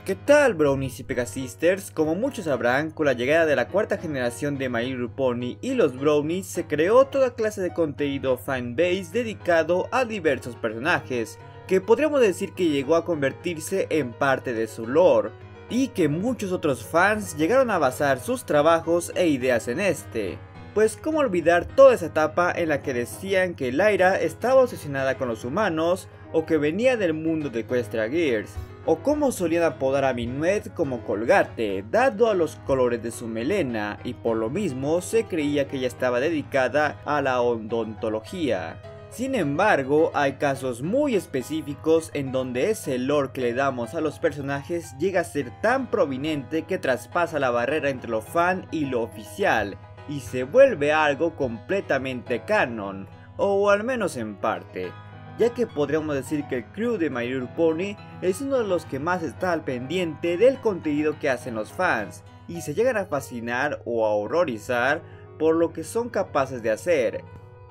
¿Qué tal, Brownies y Pegasisters? Como muchos sabrán, con la llegada de la cuarta generación de My Little Pony y los Brownies se creó toda clase de contenido fanbase dedicado a diversos personajes, que podríamos decir que llegó a convertirse en parte de su lore, y que muchos otros fans llegaron a basar sus trabajos e ideas en este. Pues cómo olvidar toda esa etapa en la que decían que Lyra estaba obsesionada con los humanos, o que venía del mundo de Equestria Girls, o cómo solían apodar a Minuet como Colgate, dado a los colores de su melena, y por lo mismo se creía que ella estaba dedicada a la odontología. Sin embargo, hay casos muy específicos en donde ese lore que le damos a los personajes llega a ser tan prominente que traspasa la barrera entre lo fan y lo oficial, y se vuelve algo completamente canon, o al menos en parte, ya que podríamos decir que el crew de My Little Pony es uno de los que más está al pendiente del contenido que hacen los fans, y se llegan a fascinar o a horrorizar por lo que son capaces de hacer,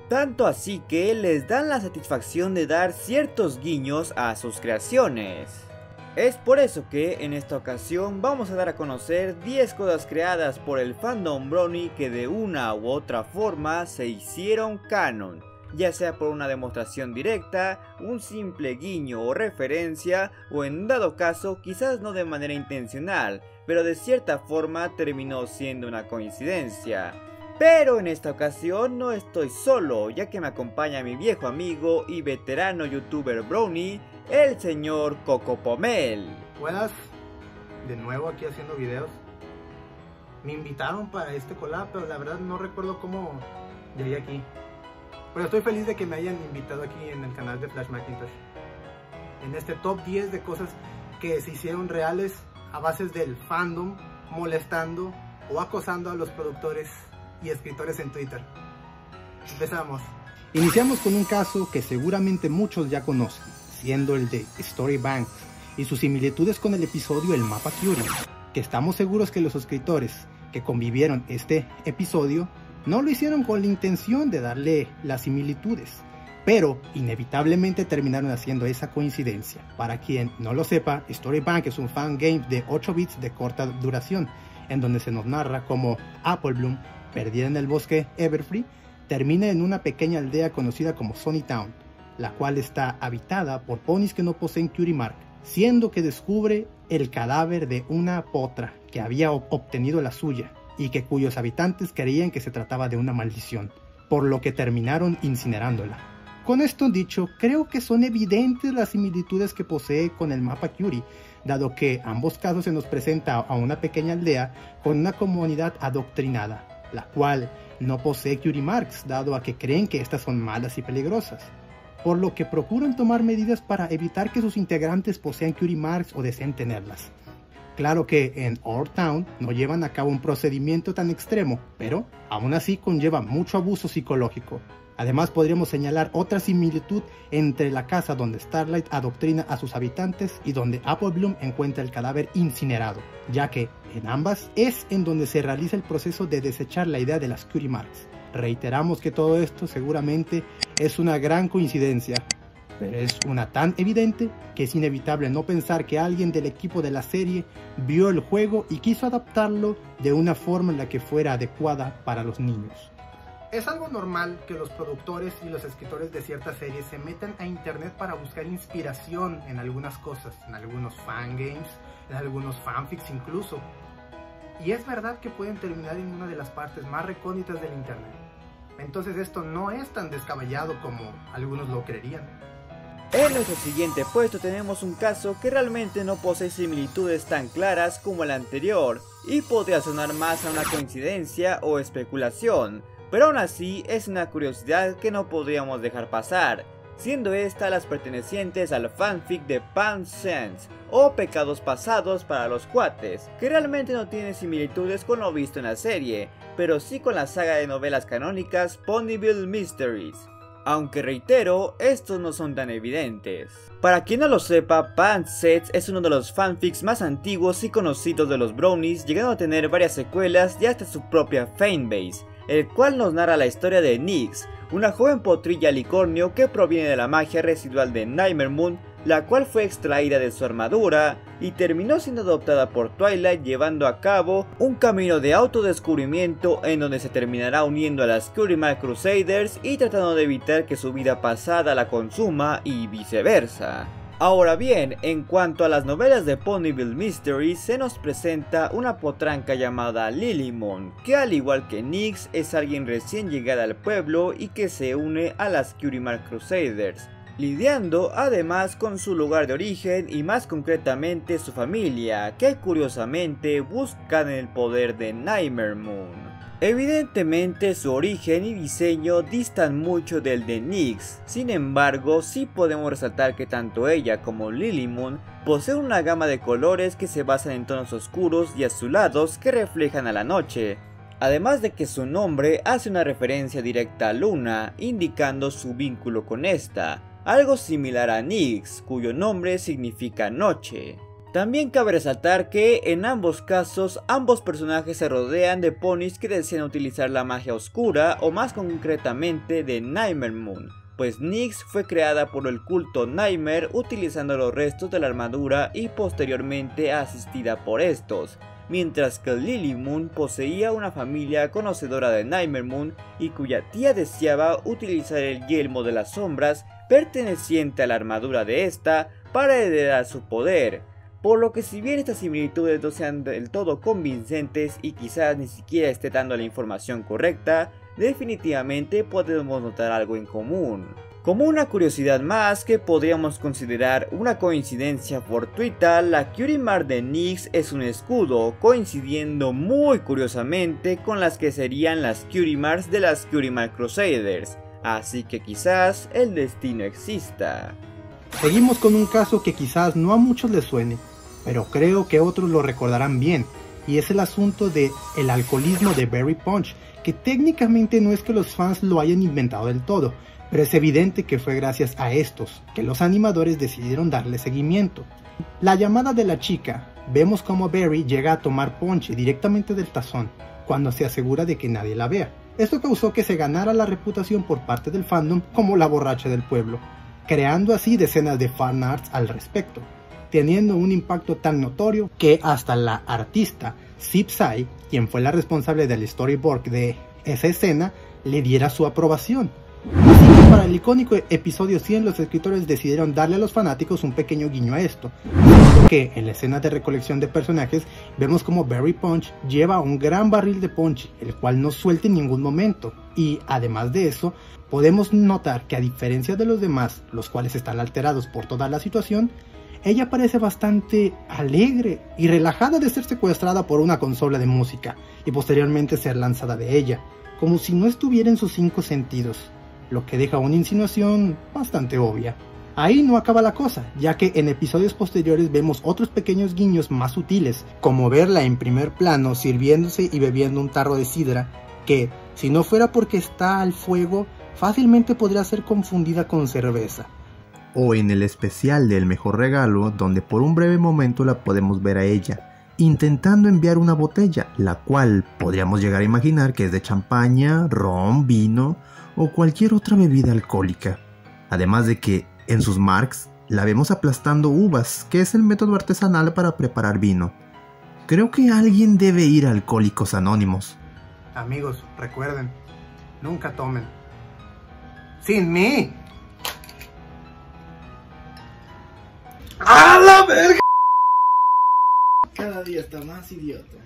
tanto así que les dan la satisfacción de dar ciertos guiños a sus creaciones. Es por eso que en esta ocasión vamos a dar a conocer 10 cosas creadas por el fandom Brownie que de una u otra forma se hicieron canon, ya sea por una demostración directa, un simple guiño o referencia, o en dado caso quizás no de manera intencional, pero de cierta forma terminó siendo una coincidencia. Pero en esta ocasión no estoy solo, ya que me acompaña mi viejo amigo y veterano youtuber Brownie, el señor Cocopomel. Buenas, de nuevo aquí haciendo videos. Me invitaron para este collab, pero la verdad no recuerdo cómo llegué aquí. Pero estoy feliz de que me hayan invitado aquí en el canal de Flash Macintosh, en este top 10 de cosas que se hicieron reales a bases del fandom molestando o acosando a los productores y escritores en Twitter. Empezamos. Iniciamos con un caso que seguramente muchos ya conocen, siendo el de Storybanks y sus similitudes con el episodio El Mapa Curie, que estamos seguros que los escritores que convivieron este episodio no lo hicieron con la intención de darle las similitudes, pero inevitablemente terminaron haciendo esa coincidencia. Para quien no lo sepa, Storybank es un fangame de 8 bits de corta duración, en donde se nos narra cómo Apple Bloom, perdida en el bosque Everfree, termina en una pequeña aldea conocida como Sunny Town, la cual está habitada por ponis que no poseen Cutie Mark, siendo que descubre el cadáver de una potra que había obtenido la suya, y que cuyos habitantes creían que se trataba de una maldición, por lo que terminaron incinerándola. Con esto dicho, creo que son evidentes las similitudes que posee con el mapa Curie, dado que ambos casos se nos presenta a una pequeña aldea con una comunidad adoctrinada, la cual no posee Cutie Marks, dado a que creen que estas son malas y peligrosas, por lo que procuran tomar medidas para evitar que sus integrantes posean Cutie Marks o deseen tenerlas. Claro que en Our Town no llevan a cabo un procedimiento tan extremo, pero aún así conlleva mucho abuso psicológico. Además podríamos señalar otra similitud entre la casa donde Starlight adoctrina a sus habitantes y donde Apple Bloom encuentra el cadáver incinerado, ya que en ambas es en donde se realiza el proceso de desechar la idea de las Cutie Marks. Reiteramos que todo esto seguramente es una gran coincidencia, pero es una tan evidente que es inevitable no pensar que alguien del equipo de la serie vio el juego y quiso adaptarlo de una forma en la que fuera adecuada para los niños. Es algo normal que los productores y los escritores de ciertas series se metan a internet para buscar inspiración en algunas cosas, en algunos fangames, en algunos fanfics incluso. Y es verdad que pueden terminar en una de las partes más recónditas del internet. Entonces esto no es tan descabellado como algunos lo creerían. En nuestro siguiente puesto tenemos un caso que realmente no posee similitudes tan claras como el anterior, y podría sonar más a una coincidencia o especulación, pero aún así es una curiosidad que no podríamos dejar pasar, siendo esta las pertenecientes al fanfic de Past Sins, o Pecados Pasados para los Cuates, que realmente no tiene similitudes con lo visto en la serie, pero sí con la saga de novelas canónicas Ponyville Mysteries. Aunque reitero, estos no son tan evidentes. Para quien no lo sepa, Past Sets es uno de los fanfics más antiguos y conocidos de los Brownies, llegando a tener varias secuelas y hasta su propia fanbase, el cual nos narra la historia de Nyx, una joven potrilla alicornio que proviene de la magia residual de Nightmare Moon, la cual fue extraída de su armadura, y terminó siendo adoptada por Twilight, llevando a cabo un camino de autodescubrimiento en donde se terminará uniendo a las Cutie Mark Crusaders y tratando de evitar que su vida pasada la consuma y viceversa. Ahora bien, en cuanto a las novelas de Ponyville Mysteries, se nos presenta una potranca llamada Lilymon, que al igual que Nyx es alguien recién llegada al pueblo y que se une a las Cutie Mark Crusaders, lidiando además con su lugar de origen y más concretamente su familia, que curiosamente buscan el poder de Nightmare Moon. Evidentemente su origen y diseño distan mucho del de Nyx, sin embargo sí podemos resaltar que tanto ella como Lilymon poseen una gama de colores que se basan en tonos oscuros y azulados que reflejan a la noche, además de que su nombre hace una referencia directa a Luna, indicando su vínculo con esta, algo similar a Nyx, cuyo nombre significa noche. También cabe resaltar que en ambos casos, ambos personajes se rodean de ponis que desean utilizar la magia oscura o más concretamente de Nightmare Moon, pues Nyx fue creada por el culto Nightmare utilizando los restos de la armadura y posteriormente asistida por estos, mientras que Lilymon poseía una familia conocedora de Nightmare Moon y cuya tía deseaba utilizar el yelmo de las sombras perteneciente a la armadura de esta para heredar su poder. Por lo que si bien estas similitudes no sean del todo convincentes y quizás ni siquiera esté dando la información correcta, definitivamente podemos notar algo en común. Como una curiosidad más que podríamos considerar una coincidencia fortuita, la Cutie Mark de Nyx es un escudo, coincidiendo muy curiosamente con las que serían las Cutie Marks de las Cutie Mark Crusaders, así que quizás el destino exista. Seguimos con un caso que quizás no a muchos les suene, pero creo que otros lo recordarán bien, y es el asunto de el alcoholismo de Berry Punch, que técnicamente no es que los fans lo hayan inventado del todo, pero es evidente que fue gracias a estos que los animadores decidieron darle seguimiento. La llamada de la chica, vemos como Berry llega a tomar ponche directamente del tazón, cuando se asegura de que nadie la vea. Esto causó que se ganara la reputación por parte del fandom como la borracha del pueblo, creando así decenas de fanarts al respecto, teniendo un impacto tan notorio que hasta la artista Zip Sai, quien fue la responsable del storyboard de esa escena, le diera su aprobación. Así que para el icónico episodio 100 los escritores decidieron darle a los fanáticos un pequeño guiño a esto, porque en la escena de recolección de personajes vemos como Berry Punch lleva un gran barril de ponche, el cual no suelta en ningún momento, y además de eso podemos notar que a diferencia de los demás, los cuales están alterados por toda la situación, ella parece bastante alegre y relajada de ser secuestrada por una consola de música y posteriormente ser lanzada de ella, como si no estuviera en sus 5 sentidos, lo que deja una insinuación bastante obvia. Ahí no acaba la cosa, ya que en episodios posteriores vemos otros pequeños guiños más sutiles, como verla en primer plano sirviéndose y bebiendo un tarro de sidra, que, si no fuera porque está al fuego, fácilmente podría ser confundida con cerveza. O en el especial del mejor regalo, donde por un breve momento la podemos ver a ella, intentando enviar una botella, la cual podríamos llegar a imaginar que es de champaña, ron, vino o cualquier otra bebida alcohólica. Además de que en sus marks la vemos aplastando uvas, que es el método artesanal para preparar vino. Creo que alguien debe ir a Alcohólicos Anónimos. Amigos, recuerden, nunca tomen. ¡Sin mí! ¡A la verga! Cada día está más idiota.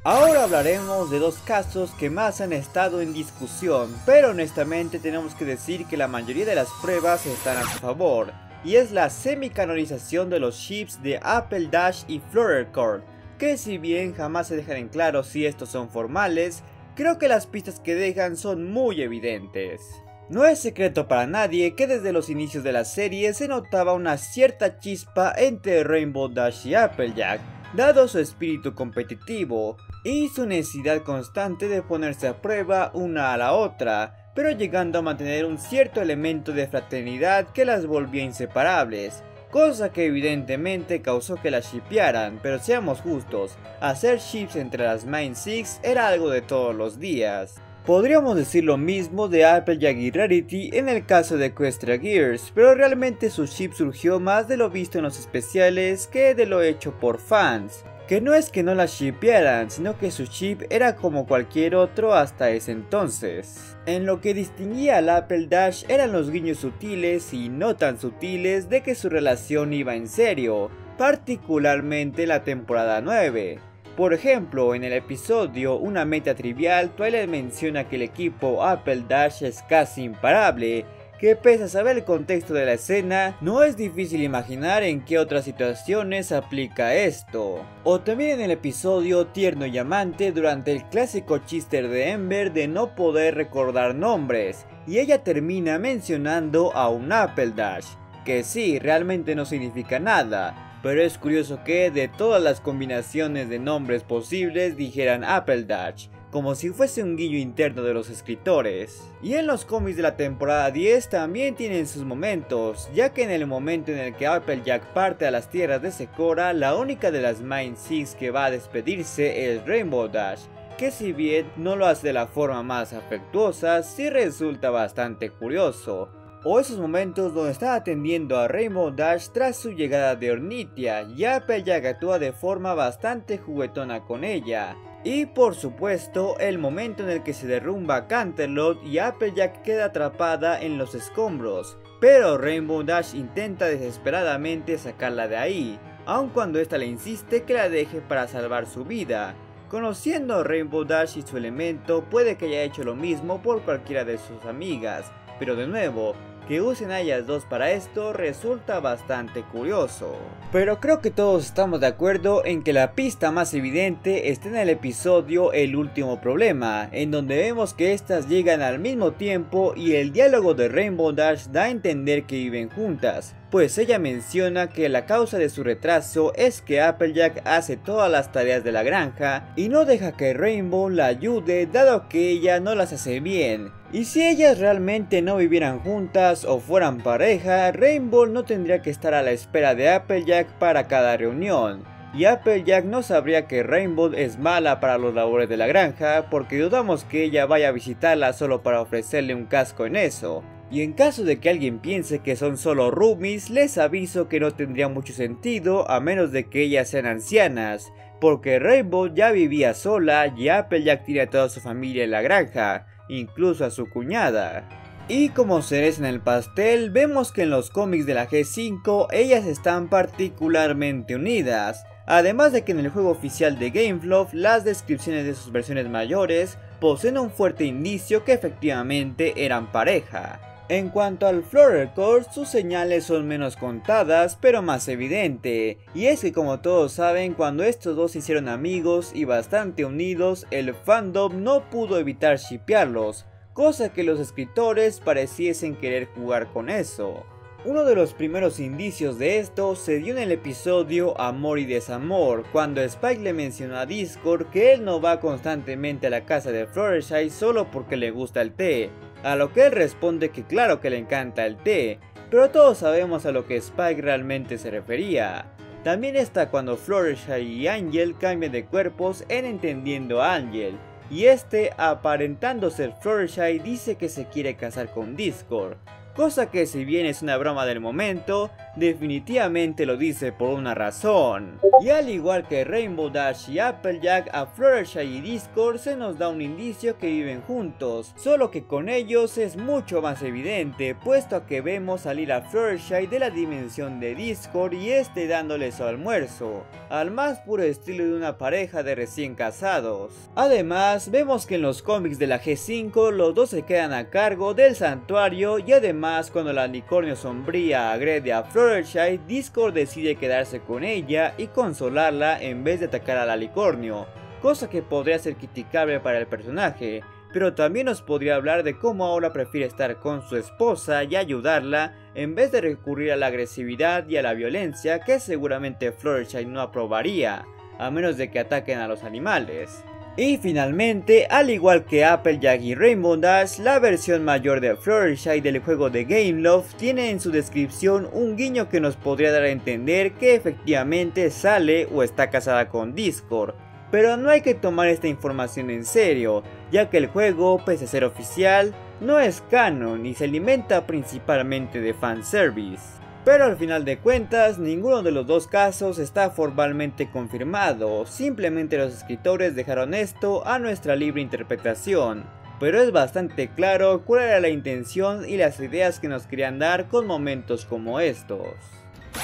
Ahora hablaremos de dos casos que más han estado en discusión, pero honestamente tenemos que decir que la mayoría de las pruebas están a su favor, y es la semi-canonización de los ships de Apple Dash y Fluttercore, que si bien jamás se dejan en claro si estos son formales, creo que las pistas que dejan son muy evidentes. No es secreto para nadie que desde los inicios de la serie se notaba una cierta chispa entre Rainbow Dash y Applejack, dado su espíritu competitivo y su necesidad constante de ponerse a prueba una a la otra, pero llegando a mantener un cierto elemento de fraternidad que las volvía inseparables, cosa que evidentemente causó que las shippearan, pero seamos justos, hacer ships entre las Main Six era algo de todos los días. Podríamos decir lo mismo de Applejack y Rarity en el caso de Equestria Gears, pero realmente su ship surgió más de lo visto en los especiales que de lo hecho por fans. Que no es que no la shippearan, sino que su ship era como cualquier otro hasta ese entonces. En lo que distinguía al Apple Dash eran los guiños sutiles y no tan sutiles de que su relación iba en serio, particularmente la temporada 9. Por ejemplo, en el episodio Una meta trivial, Twilight menciona que el equipo Apple Dash es casi imparable, que pese a saber el contexto de la escena, no es difícil imaginar en qué otras situaciones aplica esto. O también en el episodio Tierno y Amante, durante el clásico chiste de Ember de no poder recordar nombres, y ella termina mencionando a un Apple Dash, que sí, realmente no significa nada. Pero es curioso que de todas las combinaciones de nombres posibles dijeran Apple Dash, como si fuese un guiño interno de los escritores. Y en los cómics de la temporada 10 también tienen sus momentos, ya que en el momento en el que Applejack parte a las tierras de Secora, la única de las Main Six que va a despedirse es Rainbow Dash, que si bien no lo hace de la forma más afectuosa, sí resulta bastante curioso. O esos momentos donde está atendiendo a Rainbow Dash tras su llegada de Ornithia, y Applejack actúa de forma bastante juguetona con ella. Y por supuesto, el momento en el que se derrumba Canterlot y Applejack queda atrapada en los escombros, pero Rainbow Dash intenta desesperadamente sacarla de ahí, aun cuando esta le insiste que la deje para salvar su vida. Conociendo a Rainbow Dash y su elemento, puede que haya hecho lo mismo por cualquiera de sus amigas, pero de nuevo, que usen a ellas dos para esto resulta bastante curioso. Pero creo que todos estamos de acuerdo en que la pista más evidente está en el episodio El último problema, en donde vemos que estas llegan al mismo tiempo y el diálogo de Rainbow Dash da a entender que viven juntas, pues ella menciona que la causa de su retraso es que Applejack hace todas las tareas de la granja y no deja que Rainbow la ayude dado que ella no las hace bien. Y si ellas realmente no vivieran juntas o fueran pareja, Rainbow no tendría que estar a la espera de Applejack para cada reunión. Y Applejack no sabría que Rainbow es mala para los labores de la granja, porque dudamos que ella vaya a visitarla solo para ofrecerle un casco en eso. Y en caso de que alguien piense que son solo roomies, les aviso que no tendría mucho sentido a menos de que ellas sean ancianas, porque Rainbow ya vivía sola y Applejack tiene a toda su familia en la granja, incluso a su cuñada. Y como cereza en el pastel, vemos que en los cómics de la G5 ellas están particularmente unidas, además de que en el juego oficial de Gameflow las descripciones de sus versiones mayores poseen un fuerte indicio que efectivamente eran pareja. En cuanto al Flower Core, sus señales son menos contadas, pero más evidente, y es que como todos saben, cuando estos dos se hicieron amigos y bastante unidos, el fandom no pudo evitar shippearlos, cosa que los escritores pareciesen querer jugar con eso. Uno de los primeros indicios de esto se dio en el episodio Amor y Desamor, cuando Spike le mencionó a Discord que él no va constantemente a la casa de Fluttershy solo porque le gusta el té, a lo que él responde que claro que le encanta el té, pero todos sabemos a lo que Spike realmente se refería. También está cuando Fluttershy y Angel cambian de cuerpos en Entendiendo a Angel, y este, aparentando ser Fluttershy, dice que se quiere casar con Discord. Cosa que si bien es una broma del momento, definitivamente lo dice por una razón. Y al igual que Rainbow Dash y Applejack, a Fluttershy y Discord se nos da un indicio que viven juntos, solo que con ellos es mucho más evidente, puesto a que vemos salir a Fluttershy de la dimensión de Discord y este dándole su almuerzo, al más puro estilo de una pareja de recién casados. Además, vemos que en los cómics de la G5 los dos se quedan a cargo del santuario y además cuando la Alicornio Sombría agrede a Fluttershy, Discord decide quedarse con ella y consolarla en vez de atacar al Alicornio, cosa que podría ser criticable para el personaje, pero también nos podría hablar de cómo ahora prefiere estar con su esposa y ayudarla en vez de recurrir a la agresividad y a la violencia que seguramente Fluttershy no aprobaría, a menos de que ataquen a los animales. Y finalmente, al igual que Applejack y Rainbow Dash, la versión mayor de Fluttershy del juego de Gameloft tiene en su descripción un guiño que nos podría dar a entender que efectivamente sale o está casada con Discord, pero no hay que tomar esta información en serio, ya que el juego, pese a ser oficial, no es canon y se alimenta principalmente de fanservice. Pero al final de cuentas, ninguno de los dos casos está formalmente confirmado, simplemente los escritores dejaron esto a nuestra libre interpretación. Pero es bastante claro cuál era la intención y las ideas que nos querían dar con momentos como estos.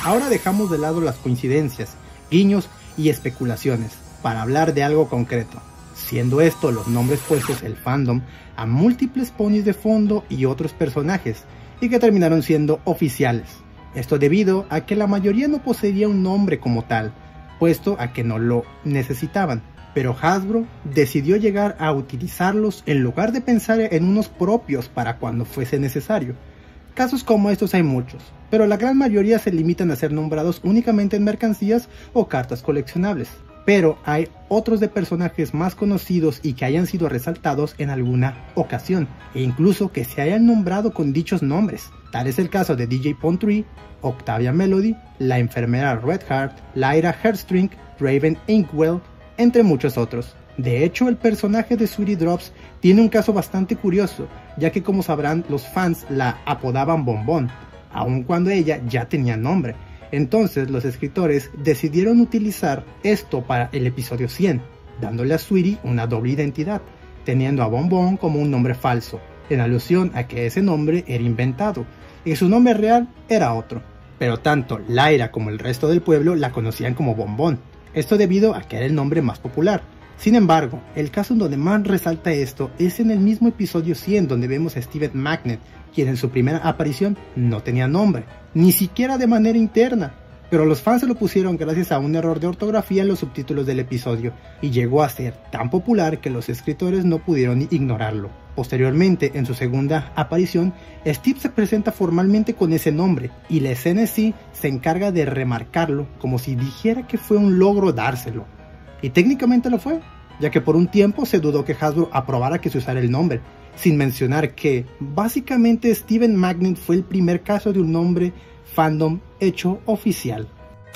Ahora dejamos de lado las coincidencias, guiños y especulaciones, para hablar de algo concreto, siendo esto los nombres puestos el fandom a múltiples ponis de fondo y otros personajes, y que terminaron siendo oficiales. Esto debido a que la mayoría no poseía un nombre como tal, puesto a que no lo necesitaban, pero Hasbro decidió llegar a utilizarlos en lugar de pensar en unos propios para cuando fuese necesario. Casos como estos hay muchos, pero la gran mayoría se limitan a ser nombrados únicamente en mercancías o cartas coleccionables. Pero hay otros de personajes más conocidos y que hayan sido resaltados en alguna ocasión, e incluso que se hayan nombrado con dichos nombres. Tal es el caso de DJ Pon-3, Octavia Melody, la enfermera Redheart, Lyra Heartstring, Raven Inkwell, entre muchos otros. De hecho, el personaje de Sweetie Drops tiene un caso bastante curioso, ya que como sabrán, los fans la apodaban Bombón, aun cuando ella ya tenía nombre. Entonces los escritores decidieron utilizar esto para el episodio 100, dándole a Sweetie una doble identidad, teniendo a Bombón como un nombre falso, en alusión a que ese nombre era inventado, y su nombre real era otro. Pero tanto Lyra como el resto del pueblo la conocían como Bombón, esto debido a que era el nombre más popular. Sin embargo, el caso en donde más resalta esto es en el mismo episodio 100, donde vemos a Steven Magnet, quien en su primera aparición no tenía nombre, ni siquiera de manera interna, pero los fans se lo pusieron gracias a un error de ortografía en los subtítulos del episodio, y llegó a ser tan popular que los escritores no pudieron ignorarlo. Posteriormente, en su segunda aparición, Steve se presenta formalmente con ese nombre, y la escena en sí se encarga de remarcarlo como si dijera que fue un logro dárselo. Y técnicamente lo fue, ya que por un tiempo se dudó que Hasbro aprobara que se usara el nombre, sin mencionar que básicamente Steven Magnet fue el primer caso de un nombre fandom hecho oficial.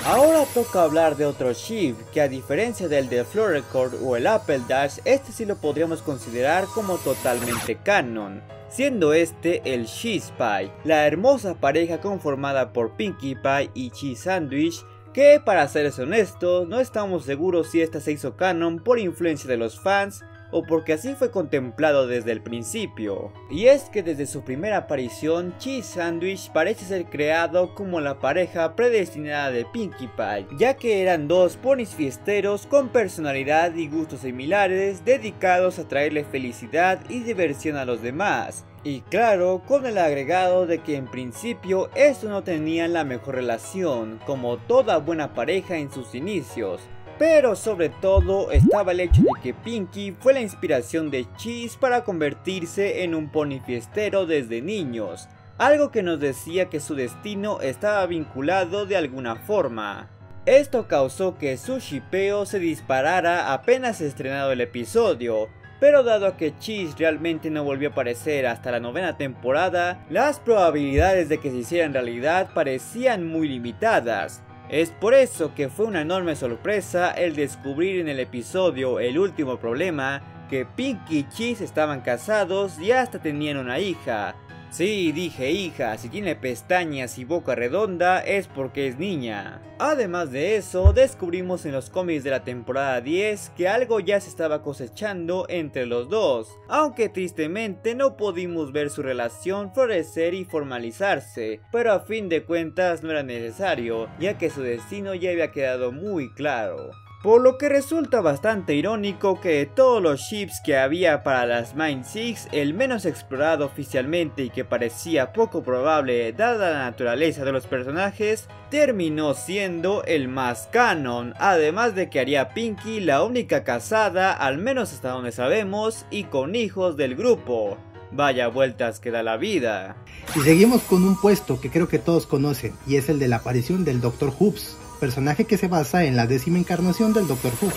Ahora toca hablar de otro ship, que a diferencia del de Floor Record o el Apple Dash, este sí lo podríamos considerar como totalmente canon, siendo este el She Spy, la hermosa pareja conformada por Pinkie Pie y Cheese Sandwich, que para serles honestos no estamos seguros si esta se hizo canon por influencia de los fans o porque así fue contemplado desde el principio. Y es que desde su primera aparición, Cheese Sandwich parece ser creado como la pareja predestinada de Pinkie Pie, ya que eran dos ponis fiesteros con personalidad y gustos similares, dedicados a traerle felicidad y diversión a los demás. Y claro, con el agregado de que en principio estos no tenían la mejor relación, como toda buena pareja en sus inicios. Pero sobre todo estaba el hecho de que Pinkie fue la inspiración de Cheese para convertirse en un pony fiestero desde niños, algo que nos decía que su destino estaba vinculado de alguna forma. Esto causó que su shippeo se disparara apenas estrenado el episodio, pero dado que Cheese realmente no volvió a aparecer hasta la 9ª temporada, las probabilidades de que se hiciera en realidad parecían muy limitadas. Es por eso que fue una enorme sorpresa el descubrir en el episodio El último problema que Pinkie y Cheese estaban casados y hasta tenían una hija. Sí, dije hija, si tiene pestañas y boca redonda es porque es niña. Además de eso, descubrimos en los cómics de la temporada 10 que algo ya se estaba cosechando entre los dos, aunque tristemente no pudimos ver su relación florecer y formalizarse, pero a fin de cuentas no era necesario, ya que su destino ya había quedado muy claro. Por lo que resulta bastante irónico que de todos los ships que había para las Mind Six, el menos explorado oficialmente y que parecía poco probable dada la naturaleza de los personajes, terminó siendo el más canon, además de que haría Pinkie la única casada, al menos hasta donde sabemos, y con hijos del grupo. Vaya vueltas que da la vida. Y seguimos con un puesto que creo que todos conocen, y es el de la aparición del Dr. Hoops, personaje que se basa en la 10ª encarnación del Dr. Who,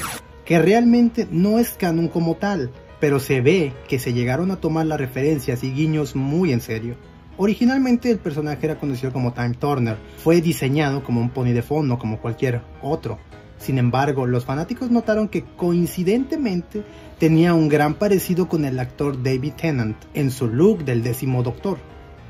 que realmente no es canon como tal, pero se ve que se llegaron a tomar las referencias y guiños muy en serio. Originalmente el personaje era conocido como Time Turner, fue diseñado como un pony de fondo como cualquier otro, Sin embargo, los fanáticos notaron que coincidentemente tenía un gran parecido con el actor David Tennant en su look del 10º Doctor,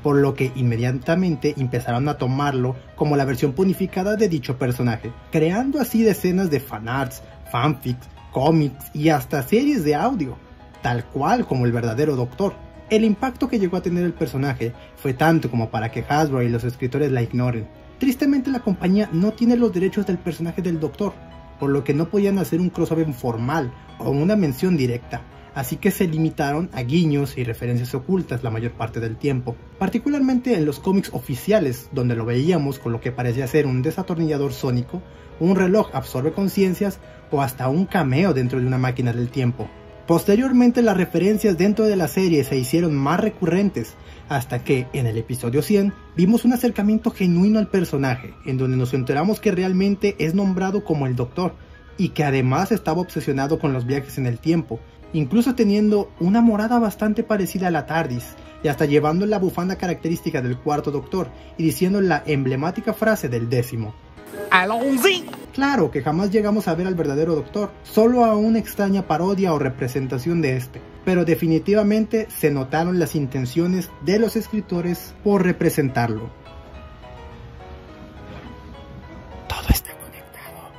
por lo que inmediatamente empezaron a tomarlo como la versión ponificada de dicho personaje, creando así decenas de fanarts, fanfics, cómics y hasta series de audio, tal cual como el verdadero Doctor. El impacto que llegó a tener el personaje fue tanto como para que Hasbro y los escritores la ignoren. Tristemente la compañía no tiene los derechos del personaje del Doctor, por lo que no podían hacer un crossover formal o una mención directa, así que se limitaron a guiños y referencias ocultas la mayor parte del tiempo, particularmente en los cómics oficiales, donde lo veíamos con lo que parecía ser un desatornillador sónico, un reloj absorbe conciencias o hasta un cameo dentro de una máquina del tiempo. Posteriormente las referencias dentro de la serie se hicieron más recurrentes, hasta que en el episodio 100 vimos un acercamiento genuino al personaje, en donde nos enteramos que realmente es nombrado como el Doctor, y que además estaba obsesionado con los viajes en el tiempo, incluso teniendo una morada bastante parecida a la TARDIS, y hasta llevando la bufanda característica del 4º Doctor, y diciendo la emblemática frase del 10º. ¡Allons-y! Claro que jamás llegamos a ver al verdadero Doctor, solo a una extraña parodia o representación de este, pero definitivamente se notaron las intenciones de los escritores por representarlo. Todo está conectado.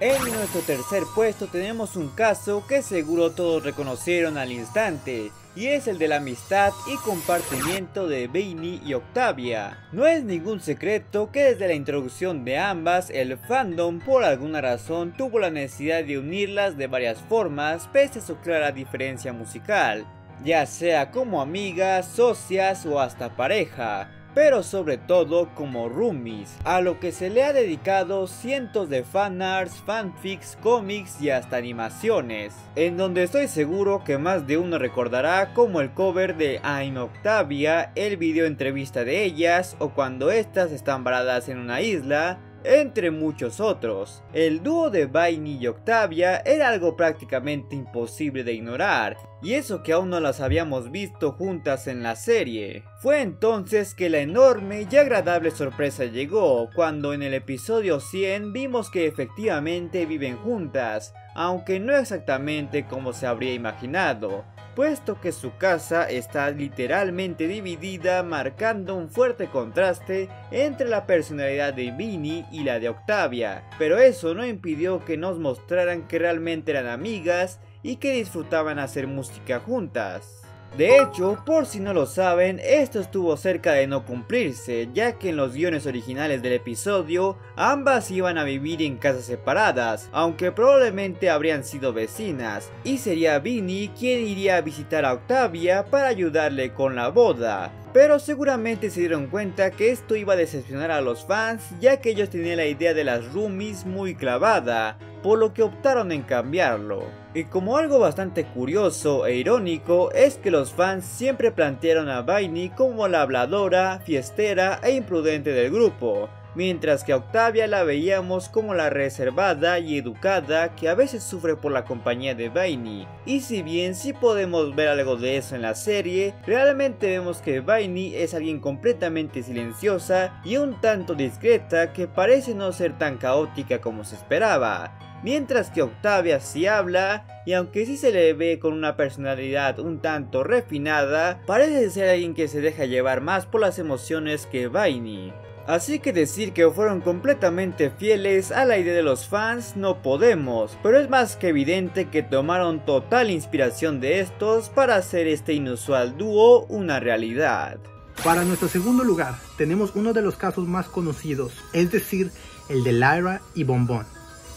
En nuestro tercer puesto tenemos un caso que seguro todos reconocieron al instante, y es el de la amistad y compartimiento de Vinny y Octavia. No es ningún secreto que desde la introducción de ambas, el fandom por alguna razón tuvo la necesidad de unirlas de varias formas pese a su clara diferencia musical, ya sea como amigas, socias o hasta pareja, pero sobre todo como roomies, a lo que se le ha dedicado cientos de fanarts, fanfics, cómics y hasta animaciones, en donde estoy seguro que más de uno recordará como el cover de I'm Octavia, el video entrevista de ellas o cuando estas están varadas en una isla, entre muchos otros. El dúo de Vinny y Octavia era algo prácticamente imposible de ignorar, y eso que aún no las habíamos visto juntas en la serie. Fue entonces que la enorme y agradable sorpresa llegó, cuando en el episodio 100 vimos que efectivamente viven juntas, aunque no exactamente como se habría imaginado, puesto que su casa está literalmente dividida, marcando un fuerte contraste entre la personalidad de Vinny y la de Octavia, pero eso no impidió que nos mostraran que realmente eran amigas y que disfrutaban hacer música juntas. De hecho, por si no lo saben, esto estuvo cerca de no cumplirse, ya que en los guiones originales del episodio, ambas iban a vivir en casas separadas, aunque probablemente habrían sido vecinas, y sería Vinny quien iría a visitar a Octavia para ayudarle con la boda. Pero seguramente se dieron cuenta que esto iba a decepcionar a los fans, ya que ellos tenían la idea de las roomies muy clavada, por lo que optaron en cambiarlo. Y como algo bastante curioso e irónico es que los fans siempre plantearon a Vinny como la habladora, fiestera e imprudente del grupo, mientras que a Octavia la veíamos como la reservada y educada que a veces sufre por la compañía de Vinny. Y si bien sí podemos ver algo de eso en la serie, realmente vemos que Vinny es alguien completamente silenciosa y un tanto discreta que parece no ser tan caótica como se esperaba. Mientras que Octavia sí habla, y aunque sí se le ve con una personalidad un tanto refinada, parece ser alguien que se deja llevar más por las emociones que Vinny. Así que decir que fueron completamente fieles a la idea de los fans no podemos, pero es más que evidente que tomaron total inspiración de estos para hacer este inusual dúo una realidad. Para nuestro segundo lugar tenemos uno de los casos más conocidos, es decir, el de Lyra y Bombón.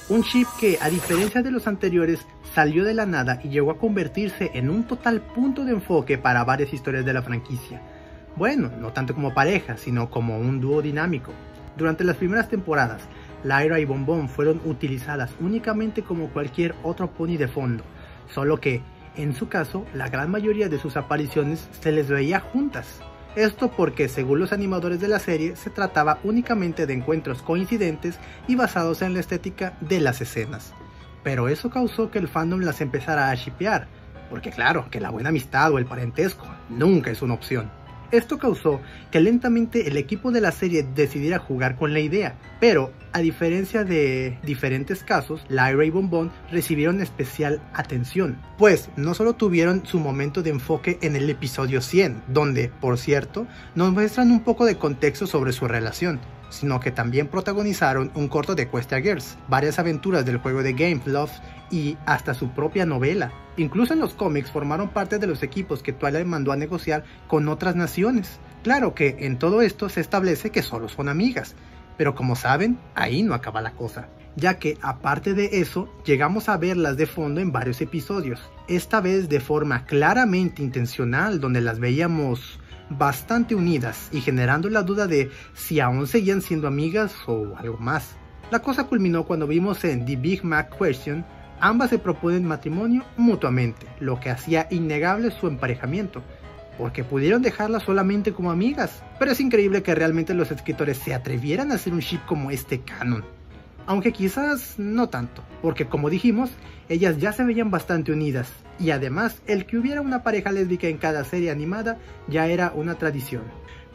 Un chip que, a diferencia de los anteriores, salió de la nada y llegó a convertirse en un total punto de enfoque para varias historias de la franquicia. Bueno, no tanto como pareja, sino como un dúo dinámico. Durante las primeras temporadas, Lyra y Bombón fueron utilizadas únicamente como cualquier otro pony de fondo, solo que, en su caso, la gran mayoría de sus apariciones se les veía juntas. Esto porque, según los animadores de la serie, se trataba únicamente de encuentros coincidentes y basados en la estética de las escenas. Pero eso causó que el fandom las empezara a shippear, porque claro, que la buena amistad o el parentesco nunca es una opción. Esto causó que lentamente el equipo de la serie decidiera jugar con la idea, pero a diferencia de diferentes casos, Lyra y Bombón recibieron especial atención, pues no solo tuvieron su momento de enfoque en el episodio 100, donde, por cierto, nos muestran un poco de contexto sobre su relación, sino que también protagonizaron un corto de Equestria Girls, varias aventuras del juego de Game Loft y hasta su propia novela. Incluso en los cómics formaron parte de los equipos que Twilight mandó a negociar con otras naciones. Claro que en todo esto se establece que solo son amigas, pero como saben, ahí no acaba la cosa, ya que aparte de eso, llegamos a verlas de fondo en varios episodios, esta vez de forma claramente intencional, donde las veíamos bastante unidas y generando la duda de si aún seguían siendo amigas o algo más. La cosa culminó cuando vimos en The Big Mac Question, ambas se proponen matrimonio mutuamente, lo que hacía innegable su emparejamiento, porque pudieron dejarlas solamente como amigas, pero es increíble que realmente los escritores se atrevieran a hacer un ship como este canon. Aunque quizás no tanto, porque como dijimos, ellas ya se veían bastante unidas, y además el que hubiera una pareja lésbica en cada serie animada ya era una tradición.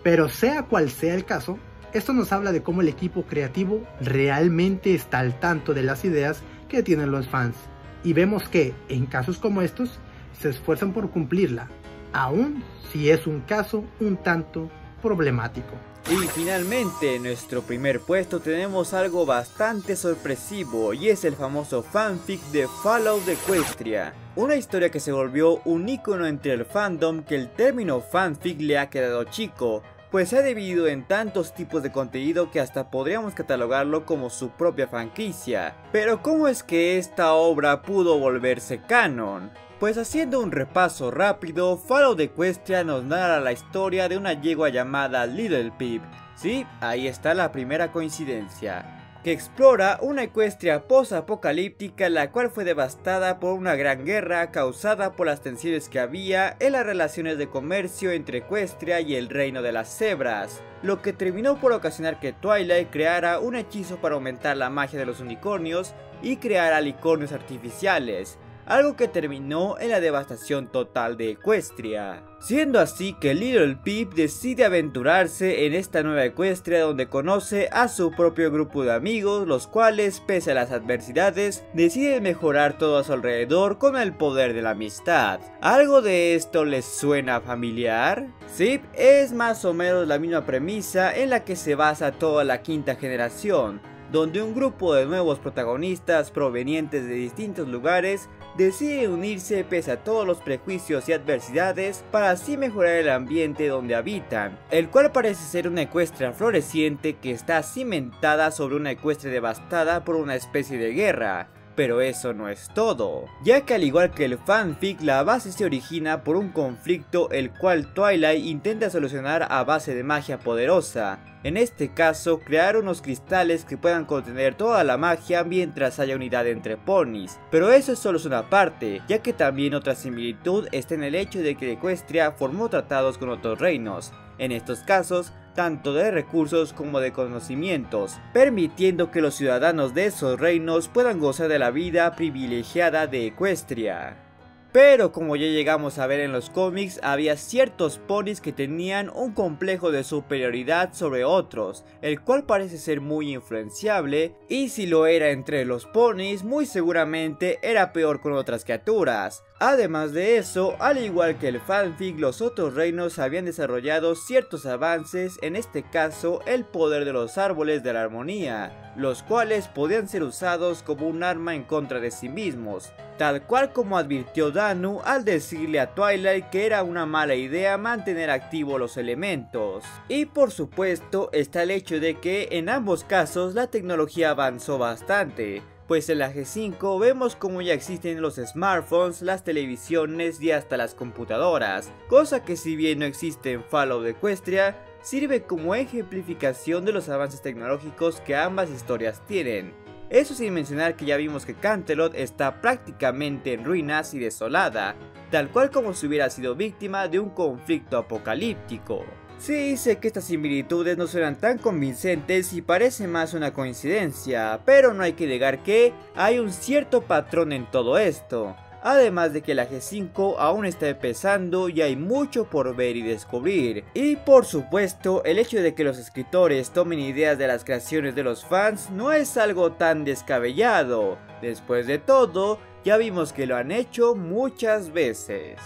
Pero sea cual sea el caso, esto nos habla de cómo el equipo creativo realmente está al tanto de las ideas que tienen los fans, y vemos que en casos como estos se esfuerzan por cumplirla, aun si es un caso un tanto problemático. Y finalmente en nuestro primer puesto tenemos algo bastante sorpresivo, y es el famoso fanfic de Fall of Equestria, una historia que se volvió un ícono entre el fandom que el término fanfic le ha quedado chico, pues se ha dividido en tantos tipos de contenido que hasta podríamos catalogarlo como su propia franquicia. Pero ¿cómo es que esta obra pudo volverse canon? Pues haciendo un repaso rápido, Fall of Equestria nos narra la historia de una yegua llamada Little Pip. Sí, ahí está la primera coincidencia, que explora una Equestria post-apocalíptica la cual fue devastada por una gran guerra causada por las tensiones que había en las relaciones de comercio entre Equestria y el reino de las cebras, lo que terminó por ocasionar que Twilight creara un hechizo para aumentar la magia de los unicornios y crear alicornios artificiales, algo que terminó en la devastación total de Equestria. Siendo así que Little Pip decide aventurarse en esta nueva Equestria, donde conoce a su propio grupo de amigos, los cuales, pese a las adversidades, deciden mejorar todo a su alrededor con el poder de la amistad. ¿Algo de esto les suena familiar? Sí, es más o menos la misma premisa en la que se basa toda la quinta generación, donde un grupo de nuevos protagonistas provenientes de distintos lugares decide unirse pese a todos los prejuicios y adversidades para así mejorar el ambiente donde habitan, el cual parece ser una Equestria floreciente que está cimentada sobre una Equestria devastada por una especie de guerra. Pero eso no es todo, ya que al igual que el fanfic, la base se origina por un conflicto el cual Twilight intenta solucionar a base de magia poderosa. En este caso, crear unos cristales que puedan contener toda la magia mientras haya unidad entre ponis. Pero eso es solo una parte, ya que también otra similitud está en el hecho de que Equestria formó tratados con otros reinos, en estos casos tanto de recursos como de conocimientos, permitiendo que los ciudadanos de esos reinos puedan gozar de la vida privilegiada de Equestria. Pero como ya llegamos a ver en los cómics, había ciertos ponis que tenían un complejo de superioridad sobre otros, el cual parece ser muy influenciable, y si lo era entre los ponis, muy seguramente era peor con otras criaturas. Además de eso, al igual que el fanfic, los otros reinos habían desarrollado ciertos avances, en este caso el poder de los árboles de la armonía, los cuales podían ser usados como un arma en contra de sí mismos, tal cual como advirtió Danu al decirle a Twilight que era una mala idea mantener activos los elementos. Y por supuesto está el hecho de que en ambos casos la tecnología avanzó bastante, pues en la G5 vemos como ya existen los smartphones, las televisiones y hasta las computadoras, cosa que si bien no existe en Fall of Equestria, sirve como ejemplificación de los avances tecnológicos que ambas historias tienen. Eso sin mencionar que ya vimos que Canterlot está prácticamente en ruinas y desolada, tal cual como si hubiera sido víctima de un conflicto apocalíptico. Sí, sé que estas similitudes no suenan tan convincentes y parece más una coincidencia, pero no hay que negar que hay un cierto patrón en todo esto. además de que la G5 aún está empezando y hay mucho por ver y descubrir. Y por supuesto, el hecho de que los escritores tomen ideas de las creaciones de los fans no es algo tan descabellado. Después de todo, ya vimos que lo han hecho muchas veces.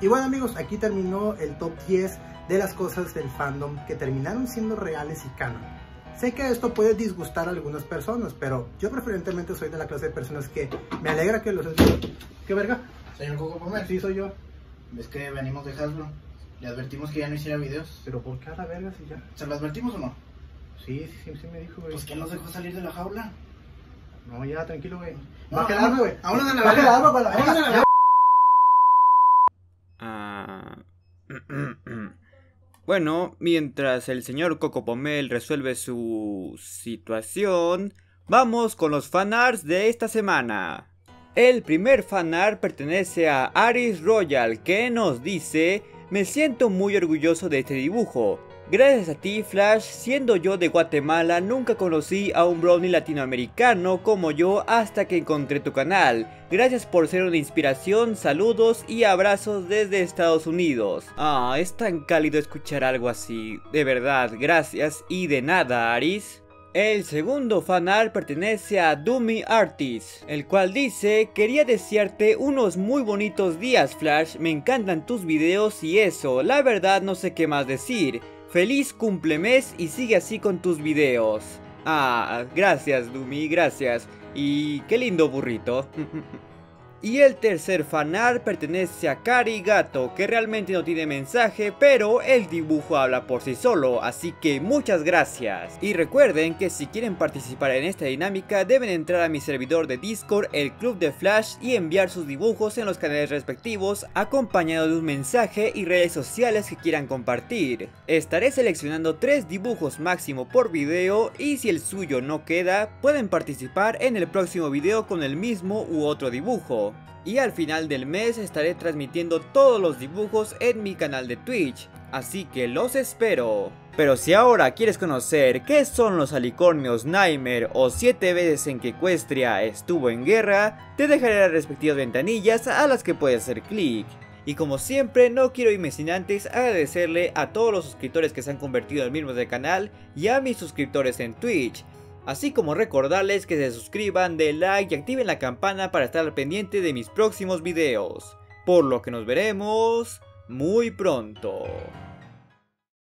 Y bueno amigos, aquí terminó el top 10 de las cosas del fandom que terminaron siendo reales y canon. Sé que esto puede disgustar a algunas personas, pero yo preferentemente soy de la clase de personas que me alegra que los... ¿Qué verga? Señor Coco Pomer, Sí, soy yo. ves que venimos de Hasbro. Le advertimos que ya no hiciera videos. ¿Pero por qué a la verga si ya? ¿Se lo advertimos o no? Sí me dijo, güey. Pues que nos dejó salir de la jaula. No, ya, tranquilo, güey. No, Baja el arma, güey. vámonos a la Baja el verga. arma, para la Vámonos a la verga. verga. Bueno, mientras el señor Coco Pomel resuelve su situación, vamos con los fanarts de esta semana. El primer fanart pertenece a Aris Royal, que nos dice: me siento muy orgulloso de este dibujo. Gracias a ti, Flash, siendo yo de Guatemala, nunca conocí a un brownie latinoamericano como yo hasta que encontré tu canal. Gracias por ser una inspiración, saludos y abrazos desde Estados Unidos. Es tan cálido escuchar algo así. De verdad, gracias y de nada, Aris. El segundo fanart pertenece a Dummy Artist, el cual dice: quería desearte unos muy bonitos días, Flash, me encantan tus videos y eso, la verdad no sé qué más decir. Feliz cumplemes y sigue así con tus videos. Gracias Dummy, gracias. Y qué lindo burrito. Y el tercer fanart pertenece a Cari Gato, que realmente no tiene mensaje, pero el dibujo habla por sí solo, así que muchas gracias. Y recuerden que si quieren participar en esta dinámica deben entrar a mi servidor de Discord, el Club de Flash, y enviar sus dibujos en los canales respectivos, acompañado de un mensaje y redes sociales que quieran compartir. Estaré seleccionando 3 dibujos máximo por video, y si el suyo no queda, pueden participar en el próximo video con el mismo u otro dibujo. Y al final del mes estaré transmitiendo todos los dibujos en mi canal de Twitch, así que los espero. Pero si ahora quieres conocer qué son los alicornios Nightmare o 7 veces en que Equestria estuvo en guerra, te dejaré las respectivas ventanillas a las que puedes hacer clic. Y como siempre, no quiero irme sin antes agradecerle a todos los suscriptores que se han convertido en miembros del canal y a mis suscriptores en Twitch. Así como recordarles que se suscriban, den like y activen la campana para estar al pendiente de mis próximos videos. Por lo que nos veremos muy pronto.